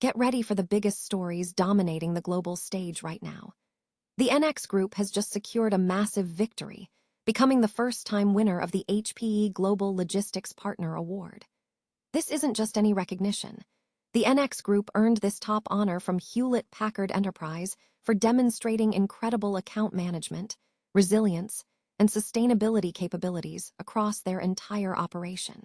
Get ready for the biggest stories dominating the global stage right now. The NX Group has just secured a massive victory, becoming the first-time winner of the HPE Global Logistics Partner Award. This isn't just any recognition. The NX Group earned this top honor from Hewlett-Packard Enterprise for demonstrating incredible account management, resilience, and sustainability capabilities across their entire operation.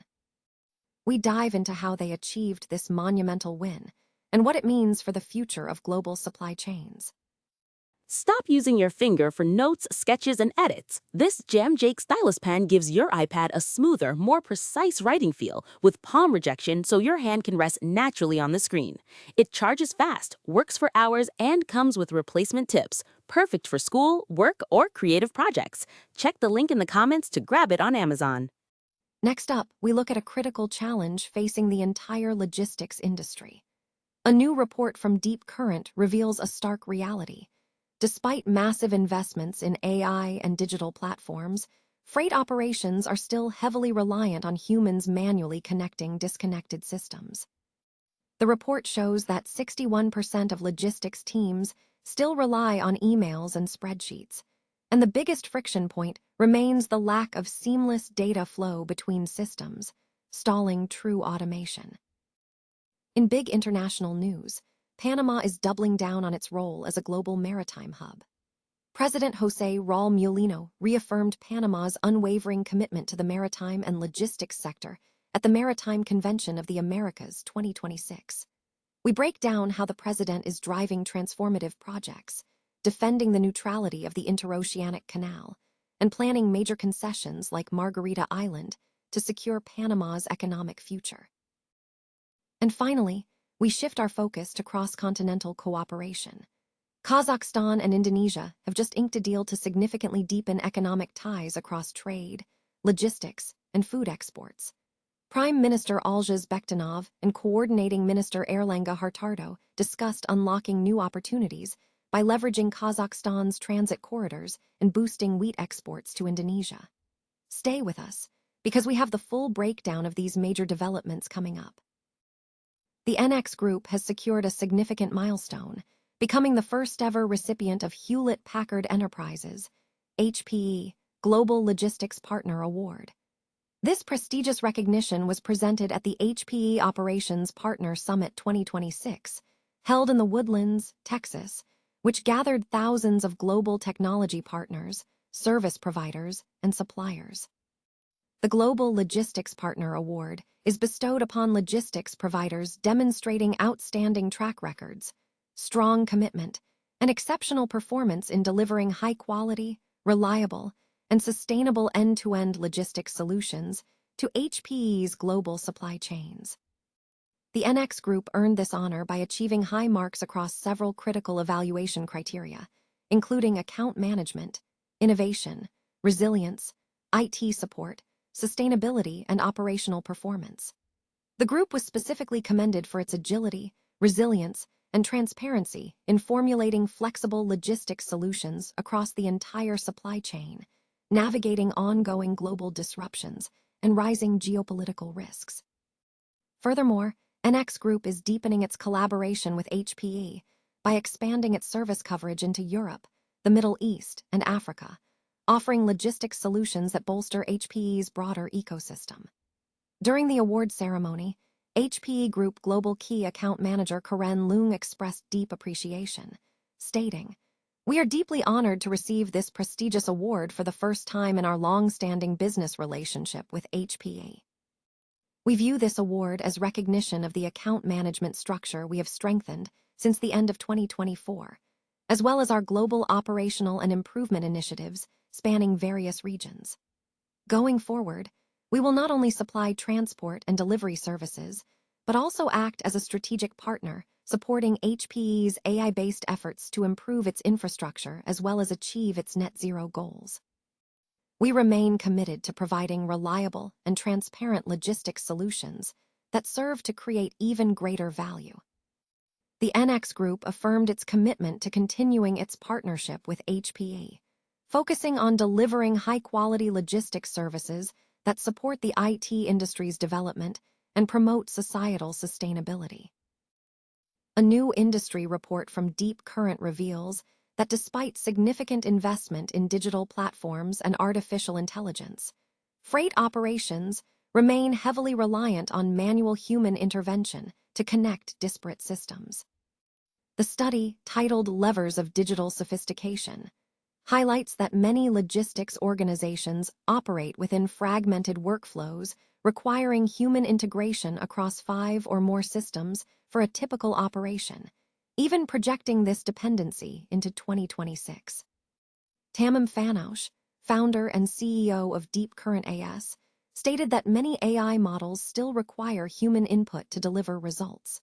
We dive into how they achieved this monumental win and what it means for the future of global supply chains. Stop using your finger for notes, sketches, and edits. This Jam Jake stylus pen gives your iPad a smoother, more precise writing feel with palm rejection so your hand can rest naturally on the screen. It charges fast, works for hours, and comes with replacement tips. Perfect for school, work, or creative projects. Check the link in the comments to grab it on Amazon. Next up, we look at a critical challenge facing the entire logistics industry. A new report from Deep Current reveals a stark reality. Despite massive investments in AI and digital platforms, freight operations are still heavily reliant on humans manually connecting disconnected systems. The report shows that 61% of logistics teams still rely on emails and spreadsheets, and the biggest friction point remains the lack of seamless data flow between systems, stalling true automation. In big international news, Panama is doubling down on its role as a global maritime hub. President José Raúl Mulino reaffirmed Panama's unwavering commitment to the maritime and logistics sector at the Maritime Convention of the Americas 2026. We break down how the president is driving transformative projects, defending the neutrality of the interoceanic canal, and planning major concessions like Margarita Island to secure Panama's economic future. And finally, we shift our focus to cross-continental cooperation. Kazakhstan and Indonesia have just inked a deal to significantly deepen economic ties across trade, logistics, and food exports. Prime Minister Algiz Bektanov and Coordinating Minister Erlangga Hartarto discussed unlocking new opportunities by leveraging Kazakhstan's transit corridors and boosting wheat exports to Indonesia. Stay with us, because we have the full breakdown of these major developments coming up. The NX Group has secured a significant milestone, becoming the first-ever recipient of Hewlett-Packard Enterprise's HPE Global Logistics Partner Award. This prestigious recognition was presented at the HPE Operations Partner Summit 2026, held in the Woodlands, Texas, which gathered thousands of global technology partners, service providers, and suppliers. The Global Logistics Partner Award is bestowed upon logistics providers demonstrating outstanding track records, strong commitment, and exceptional performance in delivering high-quality, reliable, and sustainable end-to-end logistics solutions to HPE's global supply chains. The NX Group earned this honor by achieving high marks across several critical evaluation criteria, including account management, innovation, resilience, IT support, sustainability, and operational performance. The group was specifically commended for its agility, resilience, and transparency in formulating flexible logistics solutions across the entire supply chain, navigating ongoing global disruptions and rising geopolitical risks. Furthermore, NX Group is deepening its collaboration with HPE by expanding its service coverage into Europe, the Middle East, and Africa, offering logistics solutions that bolster HPE's broader ecosystem. During the award ceremony, HPE Group Global Key Account Manager Karen Leung expressed deep appreciation, stating, "We are deeply honored to receive this prestigious award for the first time in our long-standing business relationship with HPE. We view this award as recognition of the account management structure we have strengthened since the end of 2024, as well as our global operational and improvement initiatives spanning various regions. Going forward, we will not only supply transport and delivery services, but also act as a strategic partner, supporting HPE's AI-based efforts to improve its infrastructure as well as achieve its net zero goals. We remain committed to providing reliable and transparent logistics solutions that serve to create even greater value." The NX Group affirmed its commitment to continuing its partnership with HPE, focusing on delivering high-quality logistics services that support the IT industry's development and promote societal sustainability. A new industry report from Deep Current reveals that despite significant investment in digital platforms and artificial intelligence, freight operations remain heavily reliant on manual human intervention to connect disparate systems. The study, titled Levers of Digital Sophistication, highlights that many logistics organizations operate within fragmented workflows requiring human integration across 5 or more systems for a typical operation, even projecting this dependency into 2026. Tamim Fanoush, founder and CEO of Deep Current AS, stated that many AI models still require human input to deliver results.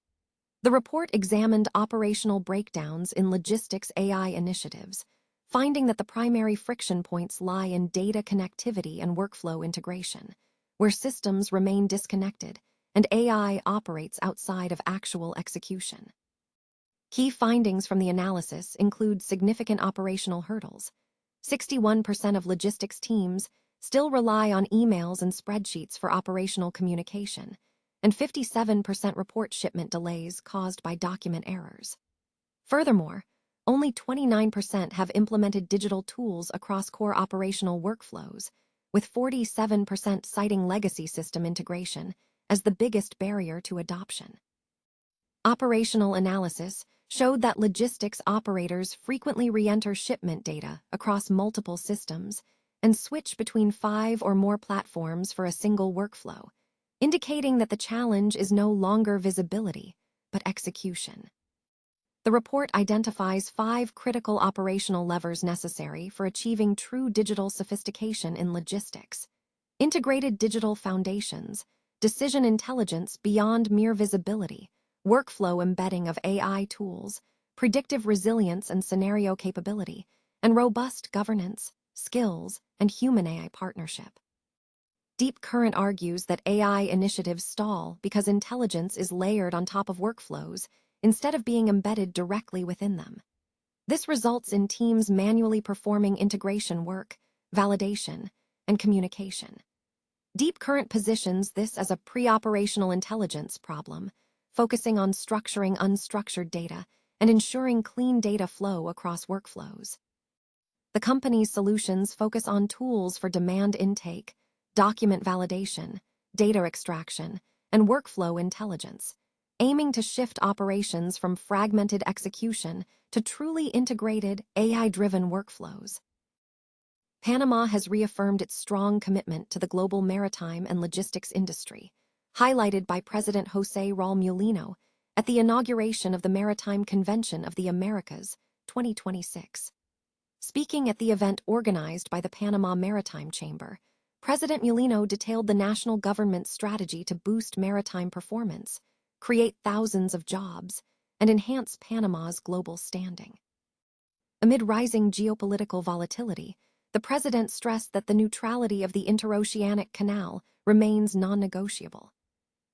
The report examined operational breakdowns in logistics AI initiatives, finding that the primary friction points lie in data connectivity and workflow integration, where systems remain disconnected and AI operates outside of actual execution. Key findings from the analysis include significant operational hurdles. 61% of logistics teams still rely on emails and spreadsheets for operational communication, and 57% report shipment delays caused by document errors. Furthermore, only 29% have implemented digital tools across core operational workflows, with 47% citing legacy system integration as the biggest barrier to adoption. Operational analysis showed that logistics operators frequently re-enter shipment data across multiple systems and switch between 5 or more platforms for a single workflow, indicating that the challenge is no longer visibility, but execution. The report identifies 5 critical operational levers necessary for achieving true digital sophistication in logistics: integrated digital foundations, decision intelligence beyond mere visibility, workflow embedding of AI tools, predictive resilience and scenario capability, and robust governance, skills, and human-AI partnership. Deep Current argues that AI initiatives stall because intelligence is layered on top of workflows instead of being embedded directly within them. This results in teams manually performing integration work, validation, and communication. Deep Current positions this as a pre-operational intelligence problem, focusing on structuring unstructured data and ensuring clean data flow across workflows. The company's solutions focus on tools for demand intake, document validation, data extraction, and workflow intelligence, aiming to shift operations from fragmented execution to truly integrated, AI-driven workflows. Panama has reaffirmed its strong commitment to the global maritime and logistics industry, highlighted by President José Raúl Mulino at the inauguration of the Maritime Convention of the Americas, 2026. Speaking at the event organized by the Panama Maritime Chamber, President Mulino detailed the national government's strategy to boost maritime performance, create thousands of jobs, and enhance Panama's global standing. Amid rising geopolitical volatility, the president stressed that the neutrality of the interoceanic canal remains non-negotiable.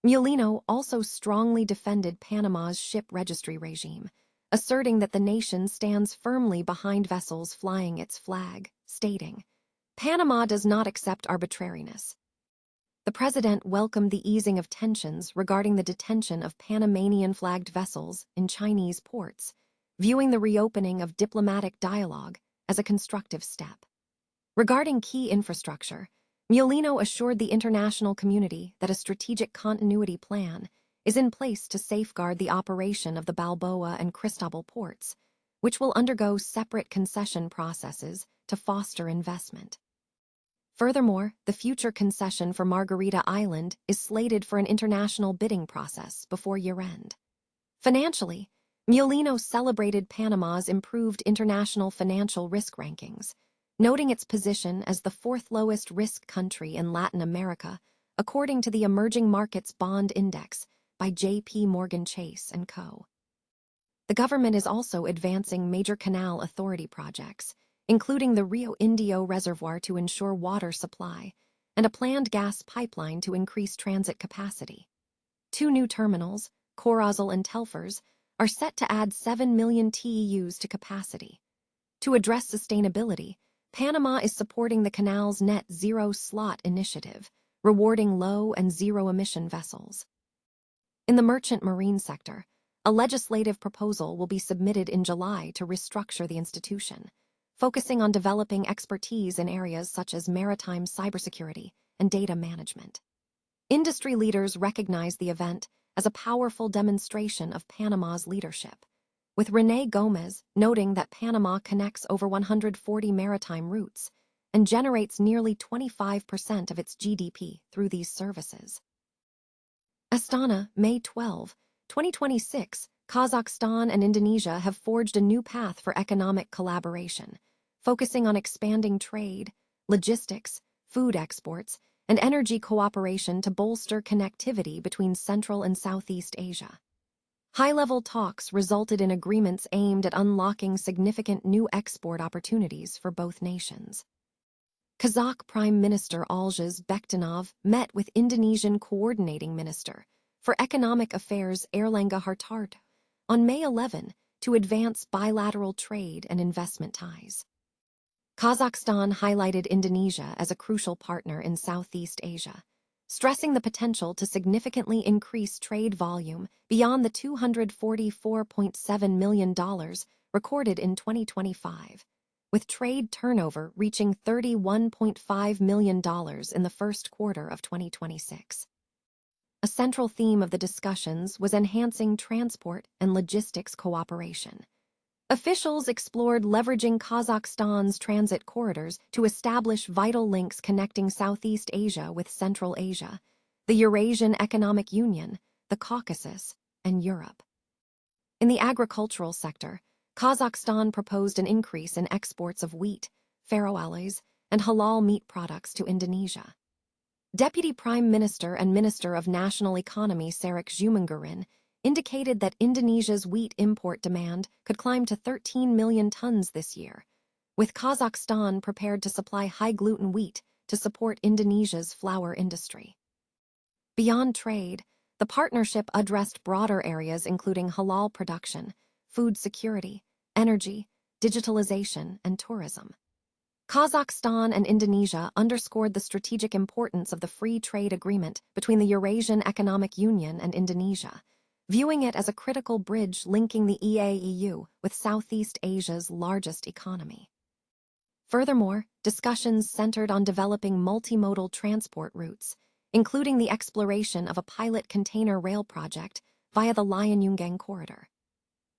Mulino also strongly defended Panama's ship registry regime, asserting that the nation stands firmly behind vessels flying its flag, stating, "Panama does not accept arbitrariness." The president welcomed the easing of tensions regarding the detention of Panamanian-flagged vessels in Chinese ports, viewing the reopening of diplomatic dialogue as a constructive step. Regarding key infrastructure, Mulino assured the international community that a strategic continuity plan is in place to safeguard the operation of the Balboa and Cristobal ports, which will undergo separate concession processes to foster investment. Furthermore, the future concession for Margarita Island is slated for an international bidding process before year-end. Financially, Mulino celebrated Panama's improved international financial risk rankings, noting its position as the 4th lowest risk country in Latin America, according to the Emerging Markets Bond Index by J.P. Morgan Chase & Co. The government is also advancing major canal authority projects, including the Rio Indio Reservoir to ensure water supply and a planned gas pipeline to increase transit capacity. 2 new terminals, Corazal and Telfers, are set to add 7 million TEUs to capacity. To address sustainability, Panama is supporting the canal's Net Zero Slot initiative, rewarding low and zero-emission vessels. In the merchant marine sector, A legislative proposal will be submitted in July to restructure the institution, focusing on developing expertise in areas such as maritime cybersecurity and data management. Industry leaders recognize the event as a powerful demonstration of Panama's leadership, with René Gomez noting that Panama connects over 140 maritime routes and generates nearly 25% of its GDP through these services. Astana, May 12, 2026, Kazakhstan and Indonesia have forged a new path for economic collaboration, focusing on expanding trade, logistics, food exports, and energy cooperation to bolster connectivity between Central and Southeast Asia. High-level talks resulted in agreements aimed at unlocking significant new export opportunities for both nations. Kazakh Prime Minister Algiz Bektinov met with Indonesian Coordinating Minister for Economic Affairs Erlangga Hartarto on May 11 to advance bilateral trade and investment ties. Kazakhstan highlighted Indonesia as a crucial partner in Southeast Asia, stressing the potential to significantly increase trade volume beyond the $244.7 million recorded in 2025, with trade turnover reaching $31.5 million in the first quarter of 2026. A central theme of the discussions was enhancing transport and logistics cooperation. Officials explored leveraging Kazakhstan's transit corridors to establish vital links connecting Southeast Asia with Central Asia, the Eurasian Economic Union, the Caucasus, and Europe. In the agricultural sector, Kazakhstan proposed an increase in exports of wheat, ferroalloys, and halal meat products to Indonesia. Deputy Prime Minister and Minister of National Economy Sarek Jumangarin indicated that Indonesia's wheat import demand could climb to 13 million tons this year, with Kazakhstan prepared to supply high-gluten wheat to support Indonesia's flour industry. Beyond trade, the partnership addressed broader areas including halal production, food security, energy, digitalization, and tourism. Kazakhstan and Indonesia underscored the strategic importance of the free trade agreement between the Eurasian Economic Union and Indonesia, viewing it as a critical bridge linking the EAEU with Southeast Asia's largest economy. Furthermore, discussions centered on developing multimodal transport routes, including the exploration of a pilot container rail project via the Lianyungang corridor.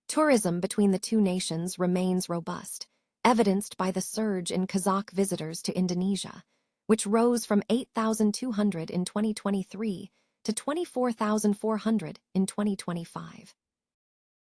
Tourism between the two nations remains robust, evidenced by the surge in Kazakh visitors to Indonesia, which rose from 8,200 in 2023 to 24,400 in 2025.